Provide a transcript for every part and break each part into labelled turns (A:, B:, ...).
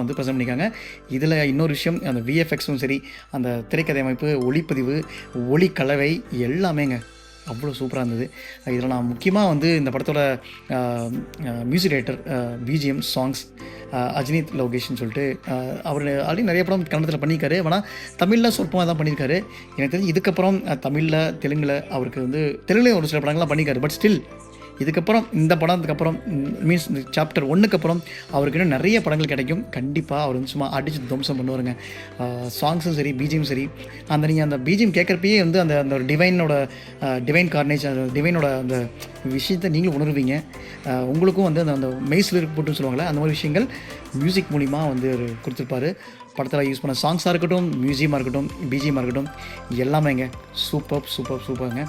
A: வந்து ப்ரெசென்ட் பண்ணியிருக்காங்க. இதில் இன்னொரு விஷயம், அந்த விஎஃப்எக்ஸும் சரி, அந்த திரைக்கதை அமைப்பு, ஒளிப்பதிவு, ஒளி கலவை எல்லாமேங்க அவ்வளோ சூப்பராக இருந்தது. இதில் நான் முக்கியமாக வந்து இந்த படத்தோட மியூசிக் டைரக்டர், பிஜிஎம் சாங்ஸ் அஜினித் லோகேஷ்னு சொல்லிட்டு, அவர் ஆல்ரெடி நிறைய படம் கன்னடத்தில் பண்ணியிருக்காரு. ஆனால் தமிழில் சொற்பமாக தான் பண்ணியிருக்காரு. எனக்கு தெரிஞ்சு இதுக்கப்புறம் தமிழில், தெலுங்கில் அவருக்கு வந்து தெலுங்குலேயும் ஒரு சில படங்கள்லாம் பண்ணியிருக்காரு. பட் ஸ்டில் இதுக்கப்புறம் இந்த படத்துக்கப்புறம் மீன்ஸ் இந்த சாப்டர் 1க்கு அப்புறம் அவருக்கு இன்னும் நிறைய படங்கள் கிடைக்கும். கண்டிப்பாக அவர் வந்து சும்மா அடித்து துவம்சம் பண்ணுவாருங்க. சாங்ஸும் சரி, பிஜிஎம் சரி, நீங்கள் அந்த பிஜிஎம் கேட்குறப்பயே வந்து அந்த அந்த ஒரு டிவைன் கார்னேஜ், அந்த டிவைனோட அந்த விஷயத்தை நீங்களும் உணர்வீங்க. உங்களுக்கும் வந்து அந்த மெய்சில் போட்டுன்னு சொல்லுவாங்களே, அந்த மாதிரி விஷயங்கள் மியூசிக் மூலிமா வந்து அவர் கொடுத்துருப்பாரு. படத்தில் யூஸ் பண்ண சாங்ஸாக இருக்கட்டும், மியூசியமாக இருக்கட்டும், பிஜிஎம்மாக இருக்கட்டும், எல்லாமேங்க சூப்பர்ங்க.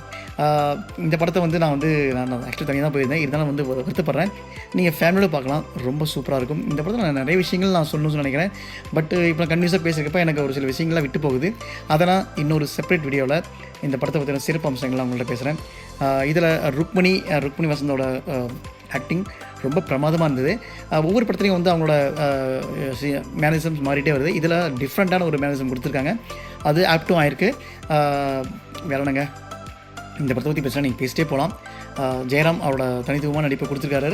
A: இந்த படத்தை வந்து நான் ஆக்சுவலி தனியாக தான் போயிருந்தேன். இருந்தாலும் வந்து வருத்தப்படுறேன். நீங்கள் ஃபேமிலியோட பார்க்கலாம், ரொம்ப சூப்பராக இருக்கும். இந்த படத்தில் நான் நிறைய விஷயங்கள் நான் சொல்லணும்னு நினைக்கிறேன். பட் இப்போ நான் கன்வியூஸாக பேசுகிறப்ப எனக்கு ஒரு சில விஷயங்கள்லாம் விட்டு போகுது. அதெல்லாம் இன்னொரு செப்பரேட் வீடியோவில் இந்த படத்தை பற்றின சிறப்பு அம்சங்கள்லாம் உங்கள்கிட்ட பேசுகிறேன். இதில் ருக்மிணி வசந்தோட ஆக்டிங் ரொம்ப பிரமாதமாக இருந்தது. ஒவ்வொரு படத்துலையும் வந்து அவங்களோட மேனரிசம்ஸ் மாறிட்டே வருது. இதில் டிஃப்ரெண்ட்டான ஒரு மேனரிசம் கொடுத்துருக்காங்க. அது ஆப்டும் ஆயிருக்கு. வேற என்னங்க, இந்த படத்தை பற்றி பேசுகிறேன், நீங்கள் பேசிட்டே போகலாம். ஜெயராம் அவரோட தனித்துவமான நடிப்பை கொடுத்துருக்காரு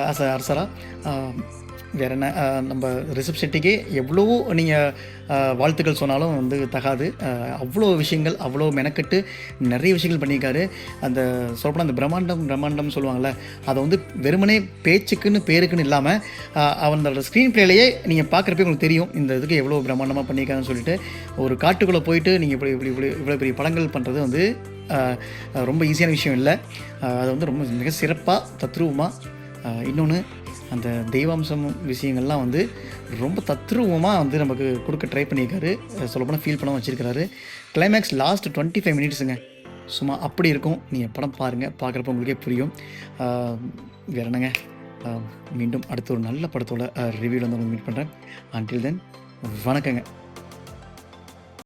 A: ஆஸ் அ அரசரா. வேறு என்ன, நம்ம ரிஷப் ஷெட்டிக்கு எவ்வளவோ நீங்கள் வாழ்த்துக்கள் சொன்னாலும் வந்து தகாது. அவ்வளோ விஷயங்கள், அவ்வளோ மெனக்கட்டு நிறைய விஷயங்கள் பண்ணியிருக்காரு. அந்த சொல்லப்போனால் அந்த பிரம்மாண்டம் சொல்லுவாங்கள்ல, அதை வந்து வெறுமனே பேச்சுக்குன்னு பேருக்குன்னு இல்லாமல் அவனோட ஸ்க்ரீன் பிளேலையே நீங்கள் பார்க்குறப்பே உங்களுக்கு தெரியும் இந்த இதுக்கு எவ்வளோ பிரம்மாண்டமாக பண்ணியிருக்காருன்னு சொல்லிட்டு. ஒரு காட்டுக்குள்ளே போயிட்டு நீங்கள் இவ்வளோ பெரிய படங்கள் பண்ணுறது வந்து ரொம்ப ஈஸியான விஷயம் இல்லை. அது வந்து ரொம்ப மிக சிறப்பாக தத்ரூபமாக, இன்னொன்று அந்த தெய்வாம்சம் விஷயங்கள்லாம் வந்து ரொம்ப தத்ரூபமாக வந்து நமக்கு கொடுக்க ட்ரை பண்ணியிருக்காரு. சொல்லப்போனால் ஃபீல் பண்ண வச்சுருக்கிறாரு. கிளைமேக்ஸ் லாஸ்ட் 25 மினிட்ஸுங்க, சும்மா அப்படி இருக்கும். நீங்கள் படம் பாருங்கள், பார்க்குறப்ப உங்களுக்கே புரியும். வேறு என்னங்க, மீண்டும் அடுத்த ஒரு நல்ல படத்தோட ரிவ்யூவில் வந்து உங்களுக்கு மீட் பண்ணுறேன். அன்டில் தென், வணக்கங்க.